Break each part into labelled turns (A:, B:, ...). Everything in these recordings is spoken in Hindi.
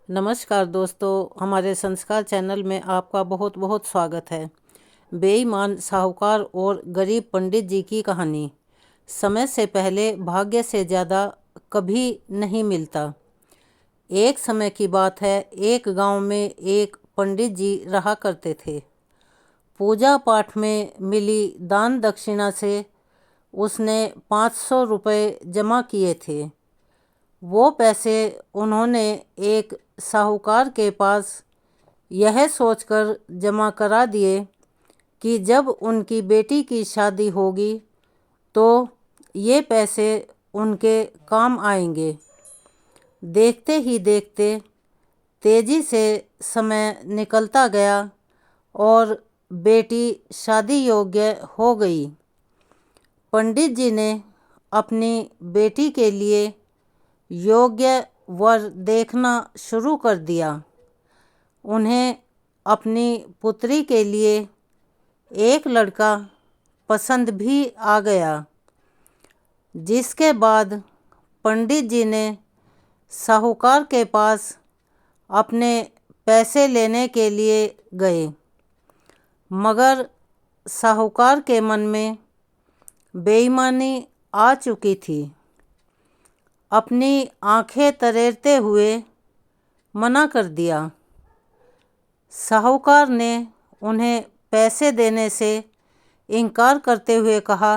A: नमस्कार दोस्तों, हमारे संस्कार चैनल में आपका बहुत बहुत स्वागत है। बेईमान साहूकार और गरीब पंडित जी की कहानी। समय से पहले भाग्य से ज़्यादा कभी नहीं मिलता। एक समय की बात है, एक गांव में एक पंडित जी रहा करते थे। पूजा पाठ में मिली दान दक्षिणा से उसने 500 रुपये जमा किए थे। वो पैसे उन्होंने एक साहूकार के पास यह सोचकर जमा करा दिए कि जब उनकी बेटी की शादी होगी तो ये पैसे उनके काम आएंगे। देखते ही देखते तेजी से समय निकलता गया और बेटी शादी योग्य हो गई। पंडित जी ने अपनी बेटी के लिए योग्य वर देखना शुरू कर दिया। उन्हें अपनी पुत्री के लिए एक लड़का पसंद भी आ गया, जिसके बाद पंडित जी ने साहूकार के पास अपने पैसे लेने के लिए गए, मगर साहूकार के मन में बेईमानी आ चुकी थी। अपनी आंखें तरेरते हुए मना कर दिया। साहूकार ने उन्हें पैसे देने से इनकार करते हुए कहा,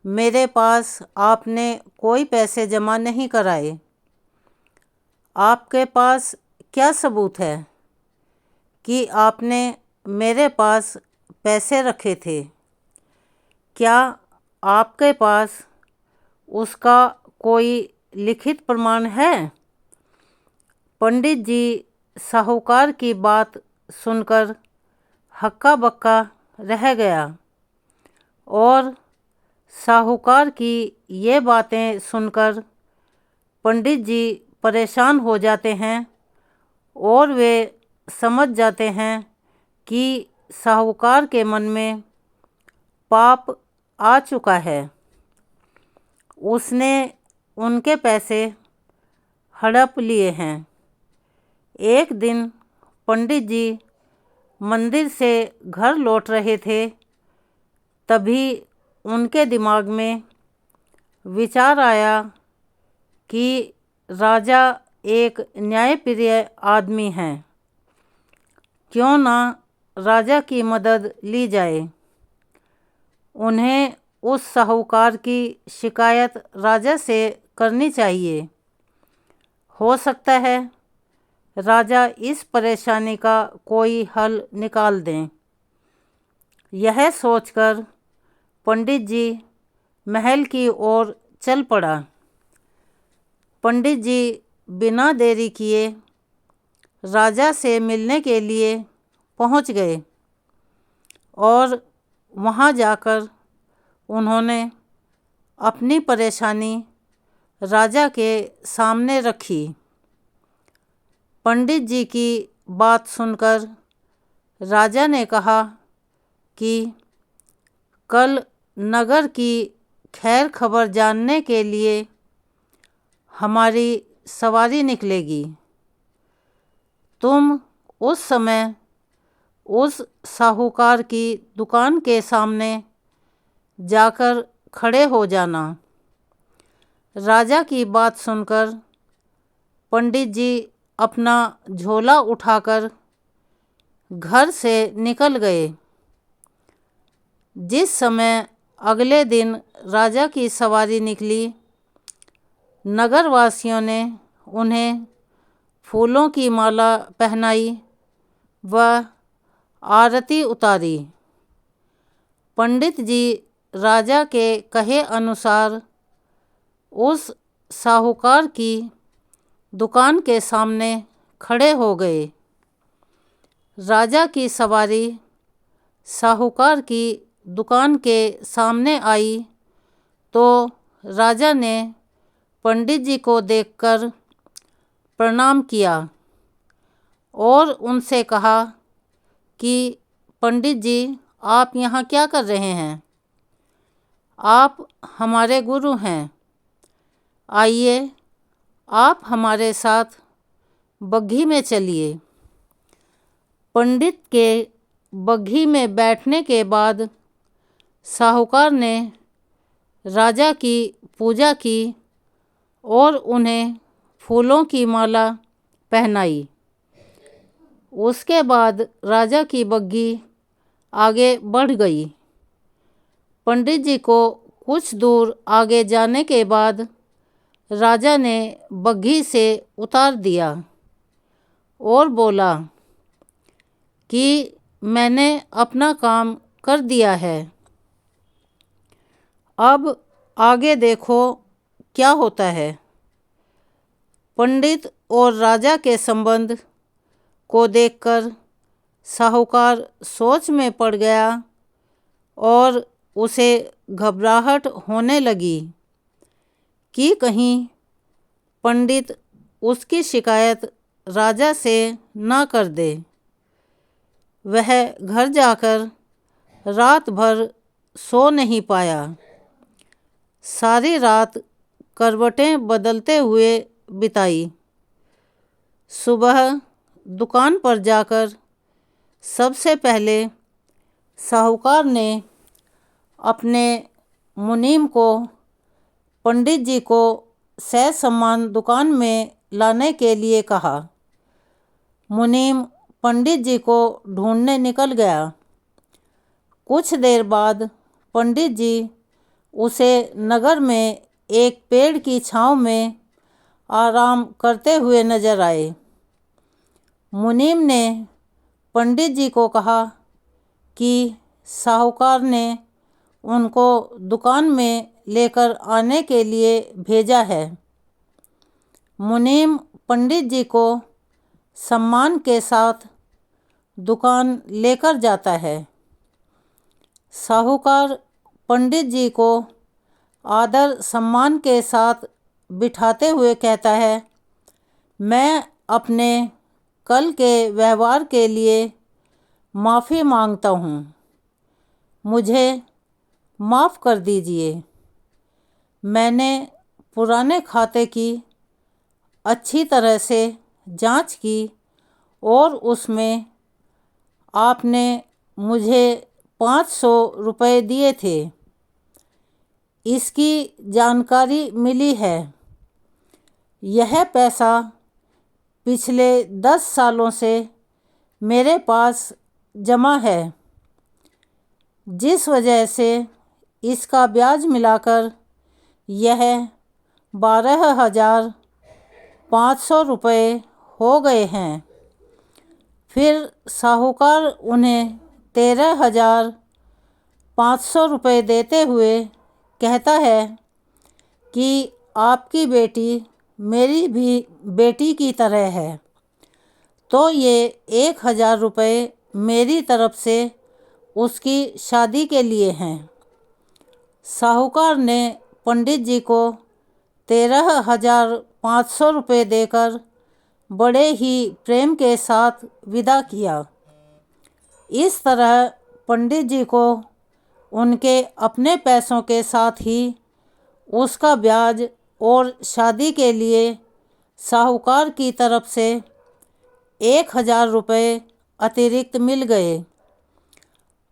A: मेरे पास आपने कोई पैसे जमा नहीं कराए। आपके पास क्या सबूत है कि आपने मेरे पास पैसे रखे थे? क्या आपके पास उसका कोई लिखित प्रमाण है? पंडित जी साहूकार की बात सुनकर हक्का बक्का रह गया और साहूकार की ये बातें सुनकर पंडित जी परेशान हो जाते हैं और वे समझ जाते हैं कि साहूकार के मन में पाप आ चुका है। उसने उनके पैसे हड़प लिए हैं। एक दिन पंडित जी मंदिर से घर लौट रहे थे, तभी उनके दिमाग में विचार आया कि राजा एक न्यायप्रिय आदमी हैं, क्यों ना राजा की मदद ली जाए। उन्हें उस साहूकार की शिकायत राजा से करनी चाहिए। हो सकता है राजा इस परेशानी का कोई हल निकाल दें। यह सोचकर पंडित जी महल की ओर चल पड़ा। पंडित जी बिना देरी किए राजा से मिलने के लिए पहुंच गए और वहां जाकर उन्होंने अपनी परेशानी राजा के सामने रखी। पंडित जी की बात सुनकर राजा ने कहा कि कल नगर की खैर खबर जानने के लिए हमारी सवारी निकलेगी। तुम उस समय उस साहूकार की दुकान के सामने जाकर खड़े हो जाना। राजा की बात सुनकर पंडित जी अपना झोला उठाकर घर से निकल गए। जिस समय अगले दिन राजा की सवारी निकली, नगरवासियों ने उन्हें फूलों की माला पहनाई व आरती उतारी। पंडित जी राजा के कहे अनुसार उस साहूकार की दुकान के सामने खड़े हो गए। राजा की सवारी साहूकार की दुकान के सामने आई तो राजा ने पंडित जी को देखकर प्रणाम किया और उनसे कहा कि पंडित जी, आप यहाँ क्या कर रहे हैं? आप हमारे गुरु हैं। आइए, आप हमारे साथ बग्घी में चलिए। पंडित के बग्घी में बैठने के बाद साहूकार ने राजा की पूजा की और उन्हें फूलों की माला पहनाई। उसके बाद राजा की बग्घी आगे बढ़ गई। पंडित जी को कुछ दूर आगे जाने के बाद राजा ने बग्घी से उतार दिया और बोला कि मैंने अपना काम कर दिया है, अब आगे देखो क्या होता है। पंडित और राजा के संबंध को देखकर साहूकार सोच में पड़ गया और उसे घबराहट होने लगी कि कहीं पंडित उसकी शिकायत राजा से ना कर दे। वह घर जाकर रात भर सो नहीं पाया। सारी रात करवटें बदलते हुए बिताई। सुबह दुकान पर जाकर सबसे पहले साहूकार ने अपने मुनीम को पंडित जी को ससम्मान दुकान में लाने के लिए कहा। मुनीम पंडित जी को ढूंढने निकल गया। कुछ देर बाद पंडित जी उसे नगर में एक पेड़ की छांव में आराम करते हुए नजर आए। मुनीम ने पंडित जी को कहा कि साहूकार ने उनको दुकान में लेकर आने के लिए भेजा है। मुनीम पंडित जी को सम्मान के साथ दुकान लेकर जाता है। साहूकार पंडित जी को आदर सम्मान के साथ बिठाते हुए कहता है, मैं अपने कल के व्यवहार के लिए माफ़ी मांगता हूँ, मुझे माफ़ कर दीजिए। मैंने पुराने खाते की अच्छी तरह से जांच की और उसमें आपने मुझे 500 रुपये दिए थे। इसकी जानकारी मिली है। यह पैसा पिछले 10 सालों से मेरे पास जमा है, जिस वजह से इसका ब्याज मिलाकर यह 12,500 रुपये हो गए हैं। फिर साहूकार उन्हें 13,500 रुपये देते हुए कहता है कि आपकी बेटी मेरी भी बेटी की तरह है, तो ये 1,000 रुपये मेरी तरफ से उसकी शादी के लिए हैं। साहूकार ने पंडित जी को 13,500 रुपये देकर बड़े ही प्रेम के साथ विदा किया। इस तरह पंडित जी को उनके अपने पैसों के साथ ही उसका ब्याज और शादी के लिए साहूकार की तरफ से 1,000 रुपये अतिरिक्त मिल गए।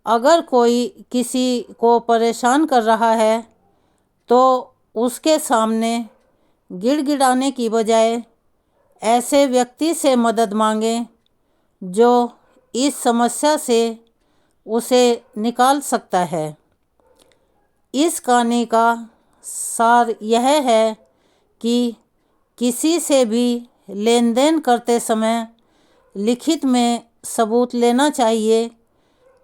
A: अगर कोई किसी को परेशान कर रहा है तो उसके सामने गिड़गिड़ाने की बजाय ऐसे व्यक्ति से मदद मांगें जो इस समस्या से उसे निकाल सकता है। इस कहानी का सार यह है कि किसी से भी लेन देन करते समय लिखित में सबूत लेना चाहिए।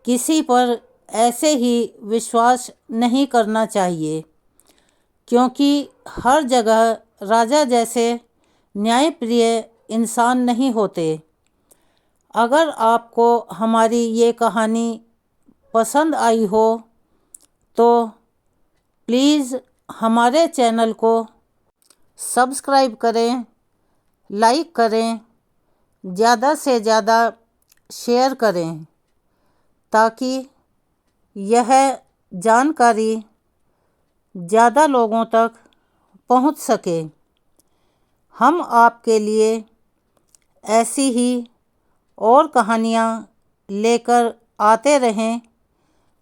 A: किसी पर ऐसे ही विश्वास नहीं करना चाहिए, क्योंकि हर जगह राजा जैसे न्यायप्रिय इंसान नहीं होते। अगर आपको हमारी ये कहानी पसंद आई हो तो प्लीज़ हमारे चैनल को सब्सक्राइब करें, लाइक करें, ज़्यादा से ज़्यादा शेयर करें ताकि यह जानकारी ज़्यादा लोगों तक पहुंच सके। हम आपके लिए ऐसी ही और कहानियाँ लेकर आते रहें।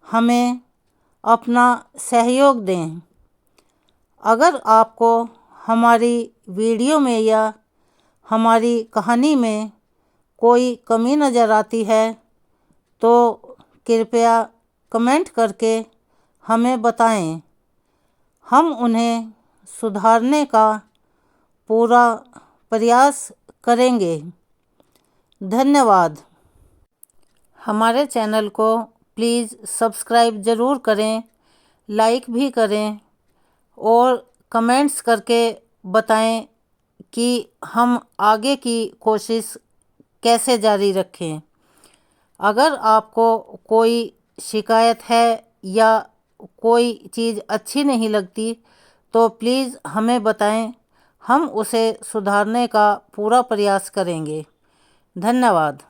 A: हमें अपना सहयोग दें। अगर आपको हमारी वीडियो में या हमारी कहानी में कोई कमी नज़र आती है तो कृपया कमेंट करके हमें बताएं। हम उन्हें सुधारने का पूरा प्रयास करेंगे। धन्यवाद। हमारे चैनल को प्लीज़ सब्सक्राइब ज़रूर करें, लाइक भी करें और कमेंट्स करके बताएं कि हम आगे की कोशिश कैसे जारी रखें। अगर आपको कोई शिकायत है या कोई चीज़ अच्छी नहीं लगती तो प्लीज़ हमें बताएं, हम उसे सुधारने का पूरा प्रयास करेंगे। धन्यवाद।